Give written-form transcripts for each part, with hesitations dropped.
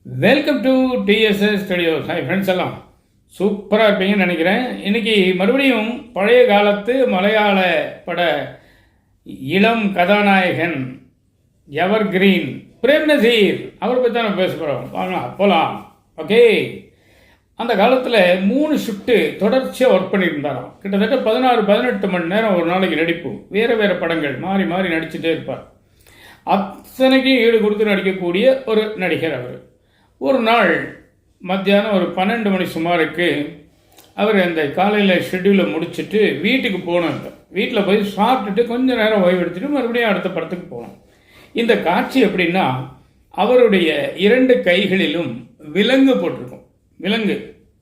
Welcome to TDS studios. Hi friends, எல்லாம் சூப்பராக இருப்பீங்கன்னு நினைக்கிறேன். இன்றைக்கி மறுபடியும் பழைய காலத்து மலையாள பட இளம் கதாநாயகன் எவர் கிரீன் பிரேம் நசீர் அவரை பற்றி தான் நம்ம பேச போகிறோம். வாங்க போகலாம். ஓகே, அந்த காலத்தில் 3 ஷிஃப்ட்டு தொடர்ச்சியாக ஒர்க் பண்ணியிருந்தாராம். கிட்டத்தட்ட 16-18 மணி நேரம் ஒரு நாளைக்கு நடிப்பு. வேறு வேறு படங்கள் மாறி மாறி நடிச்சுட்டே இருப்பார். அத்தனைக்கும் ஈடு கொடுத்து நடிக்கக்கூடிய ஒரு நடிகர் அவர். ஒரு நாள் மத்தியானம் ஒரு 12 மணி சுமாருக்கு அவர் அந்த காலையில் ஷெட்யூலை முடிச்சுட்டு வீட்டுக்கு போனோம். வீட்டில் போய் சாப்பிட்டுட்டு கொஞ்சம் நேரம் ஓய்வு எடுத்துட்டு மறுபடியும் அடுத்த படத்துக்கு போனோம். இந்த காட்சி எப்படின்னா, அவருடைய 2 கைகளிலும் விலங்கு போட்டிருக்கும். விலங்கு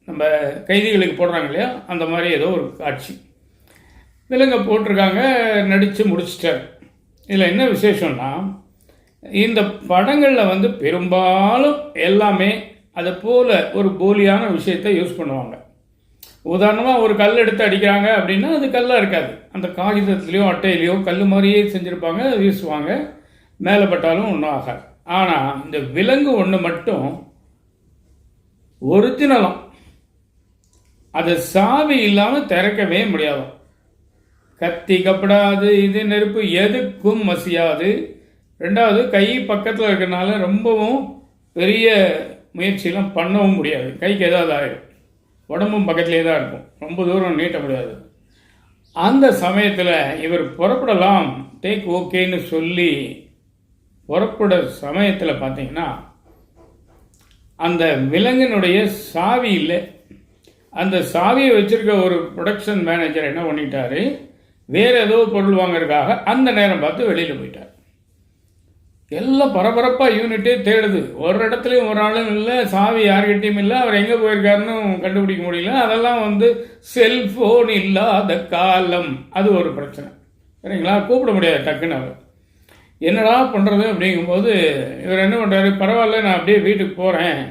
நம்ம கைதிகளுக்கு போடுறாங்க இல்லையா, அந்த மாதிரி ஏதோ ஒரு காட்சி. விலங்கை போட்டிருக்காங்க, நடித்து முடிச்சிட்டார். இதில் என்ன விசேஷம்னா, இந்த படங்களில் பெரும்பாலும் எல்லாமே அதை போல் ஒரு போலியான விஷயத்தை யூஸ் பண்ணுவாங்க. உதாரணமாக ஒரு கல் எடுத்து அடிக்கிறாங்க அப்படின்னா அது கல்லாக இருக்காது. அந்த காகிதத்துலேயோ அட்டையிலையோ கல் மாதிரியே செஞ்சுருப்பாங்க, வீசுவாங்க, மேலே பட்டாலும் ஒன்றும் ஆகாது. ஆனால் இந்த விலங்கு ஒன்று மட்டும் ஒரிஜினலாம், அது சாவி இல்லாமல் திறக்கவே முடியாது. கத்தி கப்படாது, இது நெருப்பு எதுக்கும் மசியாது. 2வது கை பக்கத்தில் இருக்கிறனால ரொம்பவும் பெரிய முயற்சியெல்லாம் பண்ணவும் முடியாது. கைக்கு ஏதாவது ஆகிடும். உடம்பும் பக்கத்துலேயே தான் இருக்கும், ரொம்ப தூரம் நீட்ட முடியாது. அந்த சமயத்தில் இவர் புறப்படலாம், டேக் ஓகேன்னு சொல்லி புறப்பட சமயத்தில் பார்த்தீங்கன்னா அந்த விலங்கினுடைய சாவி இல்லை. அந்த சாவியை வச்சுருக்க ஒரு ப்ரொடக்ஷன் மேனேஜர் என்ன பண்ணிட்டாரு, வேறு ஏதோ பொருள் வாங்கிறதுக்காக அந்த நேரம் பார்த்து வெளியில் போயிட்டார். எல்லாம் பரபரப்பாக யூனிட்டே தேடுது. ஒரு இடத்துலையும் ஒரு ஆளும் இல்லை, சாவி யார்கிட்டையும் இல்லை, அவர் எங்கே போயிருக்காருன்னு கண்டுபிடிக்க முடியல. அதெல்லாம் செல்ஃபோன் இல்லாத காலம், அது ஒரு பிரச்சனை. சரிங்களா, கூப்பிட முடியாது டக்குன்னு. அவர் என்னடா பண்ணுறது அப்படிங்கும்போது இவர் என்ன பண்ணுறாரு, பரவாயில்ல நான் அப்படியே வீட்டுக்கு போகிறேன்,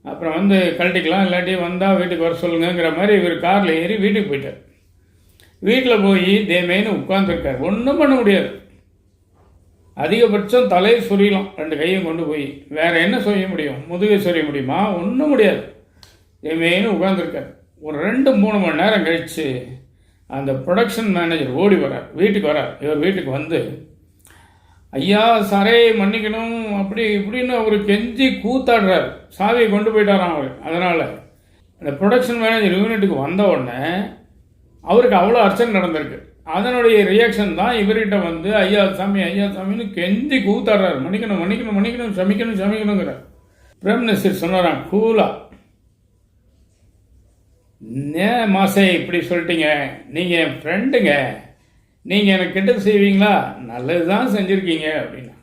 அப்புறம் கழட்டிக்கலாம், இல்லாட்டி வந்தால் வீட்டுக்கு வர சொல்லுங்கிற மாதிரி இவர் காரில் ஏறி வீட்டுக்கு போயிட்டார். வீட்டில் போய் தேமேன்னு உட்காந்துருக்கார். ஒன்றும் பண்ண முடியாது. அதிகபட்சம் தலையை சொரியலாம் 2 கையும் கொண்டு போய். வேறு என்ன செய்ய முடியும்? முதுகை சொரிய முடியுமா? ஒன்றும் முடியாது. தேமேன்னு உட்காந்துருக்கார். ஒரு 2-3 மணி நேரம் கழித்து அந்த ப்ரொடக்ஷன் மேனேஜர் ஓடி வரார், வீட்டுக்கு வரார். இவர் வீட்டுக்கு ஐயா சாரே மன்னிக்கணும் அப்படி இப்படின்னு அவர் கெஞ்சி கூத்தாடுறார். சாவியை கொண்டு போயிட்டாராம் அவர். அதனால் அந்த ப்ரொடக்ஷன் மேனேஜர் யூனிட்டுக்கு வந்த உடனே அவருக்கு அவ்வளோ அர்ச்சனை நடந்திருக்கு. அதனுடைய ரியாக்ஷன் தான் இவர்கிட்ட ஐயா சாமி ஐயா சாமின்னு கெஞ்சி கூத்தாடுறாரு. மன்னிக்கணும் மன்னிக்கணும் மன்னிக்கணும், சமிக்கணும் சமிக்கணுங்கிறார். பிரேம் நசீர் சொன்னாராம் கூலா, மாசே இப்படி சொல்லிட்டீங்க, நீங்கள் என் ஃப்ரெண்டுங்க, நீங்கள் எனக்கு கெட்டது செய்வீங்களா? நல்லது தான் செஞ்சுருக்கீங்க அப்படின்னா.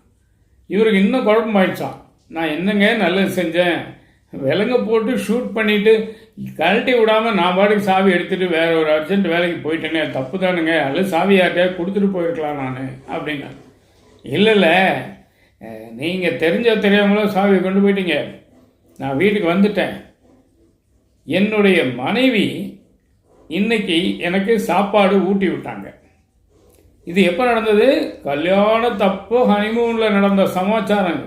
இவருக்கு இன்னும் குழப்பமாயிடுச்சான். நான் என்னங்க நல்லது செஞ்சேன், விலங்க போட்டு ஷூட் பண்ணிவிட்டு கழட்டி விடாமல் நான் பாட்டுக்கு சாவி எடுத்துகிட்டு வேறு ஒரு அர்ஜென்ட் வேலைக்கு போயிட்டேனே, தப்பு தானுங்க, அல்லது சாவி யார்கிட்டயா கொடுத்துட்டு போயிருக்கலாம் நான் அப்படின்னா. இல்லை நீங்கள் தெரியாமலோ சாவியை கொண்டு போயிட்டீங்க, நான் வீட்டுக்கு வந்துட்டேன். என்னுடைய மனைவி இன்னைக்கு எனக்கு சாப்பாடு ஊட்டி விட்டாங்க. இது எப்போ நடந்தது? கல்யாணத்தப்போ ஹனிமூனில் நடந்த சமாச்சாரம்.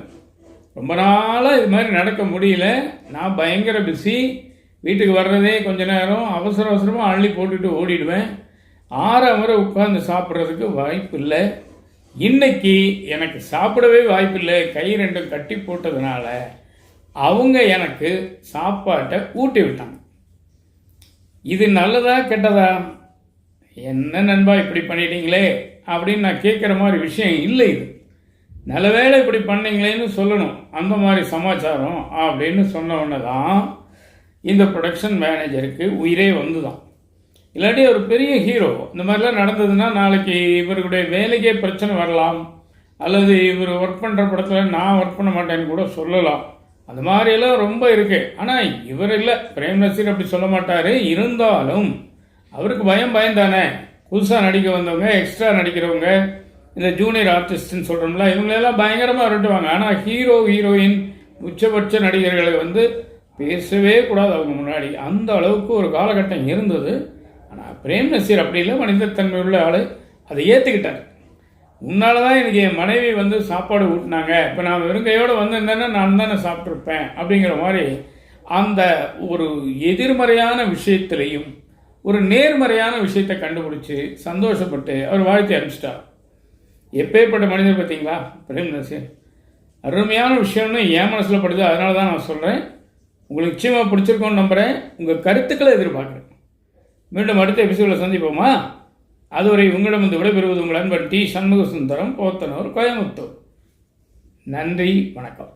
ரொம்ப நாளாக இது மாதிரி நடக்க முடியல. நான் பயங்கர பிஸி. வீட்டுக்கு வர்றதே கொஞ்ச நேரம், அவசரமாக அள்ளி போட்டுட்டு ஓடிடுவேன். 6 முறை உட்காந்து சாப்பிட்றதுக்கு வாய்ப்பு இல்லை. இன்னைக்கு எனக்கு சாப்பிடவே வாய்ப்பு இல்லை. கை 2 கட்டி போட்டதுனால அவங்க எனக்கு சாப்பாட்டை ஊட்டி விட்டாங்க. இது நல்லதா கெட்டதா? என்ன நண்பா இப்படி பண்ணிட்டீங்களே அப்படின்னு நான் கேட்குற மாதிரி விஷயம் இல்லை. இது நல்ல வேளை இப்படி பண்ணீங்களேன்னு சொல்லணும். அந்த மாதிரி சமாச்சாரம் அப்படின்னு சொன்ன உடனே தான் இந்த ப்ரொடக்ஷன் மேனேஜருக்கு உயிரே வந்துதான். இல்லாட்டி ஒரு பெரிய ஹீரோ இந்த மாதிரிலாம் நடந்ததுன்னா நாளைக்கு இவருடைய வேலைக்கே பிரச்சனை வரலாம், அல்லது இவர் ஒர்க் பண்ணுற படத்தில் நான் ஒர்க் பண்ண மாட்டேன்னு கூட சொல்லலாம். அந்த மாதிரியெல்லாம் ரொம்ப இருக்குது. ஆனால் இவர் இல்லை, பிரேம் நசீர் அப்படி சொல்ல மாட்டார். இருந்தாலும் அவருக்கு பயம் தானே. புதுசாக நடிக்க வந்தவங்க, எக்ஸ்ட்ரா நடிக்கிறவங்க, இந்த ஜூனியர் ஆர்டிஸ்ட்னு சொல்கிறோம்ல, இவங்களெல்லாம் பயங்கரமாக விரட்டுவாங்க. ஆனால் ஹீரோ ஹீரோயின் உச்சபட்ச நடிகர்களை பேசவே கூடாது அவங்க முன்னாடி. அந்த அளவுக்கு ஒரு காலகட்டம் இருந்தது. ஆனால் பிரேம் நசீர் அப்படி இல்லை, மனிதத்தன்மை உள்ள ஆள். அதை ஏற்றுக்கிட்டார். உன்னால தான் எனக்கு என் மனைவி வந்து சாப்பாடு ஊட்டினாங்க, இப்போ நான் வெறுங்கையோடு வந்திருந்தேன்னா நான் தானே சாப்பிட்ருப்பேன் அப்படிங்கிற மாதிரி அந்த ஒரு எதிர்மறையான விஷயத்திலையும் ஒரு நேர்மறையான விஷயத்தை கண்டுபிடிச்சி சந்தோஷப்பட்டு அவர் வாழ்த்தி அனுப்பிச்சிட்டார். எப்பேற்பட்ட மனிதர் பார்த்தீங்களா பிரேம் நசீர். அருமையான விஷயம்னு என் மனசில் படுது, அதனால தான் நான் சொல்கிறேன். உங்களுக்கு நிச்சயமாக பிடிச்சிருக்கோன்னு நம்புகிறேன். உங்கள் கருத்துக்களை எதிர்பார்க்குறேன். மீண்டும் அடுத்த எபிசோடில் சந்திப்போமா? அதுவரை உங்களிடம் வந்து விடைபெறுவது உங்கள் அன்பன் டி. சண்முக சுந்தரம், போத்தனூர், கோயம்புத்தூர். நன்றி, வணக்கம்.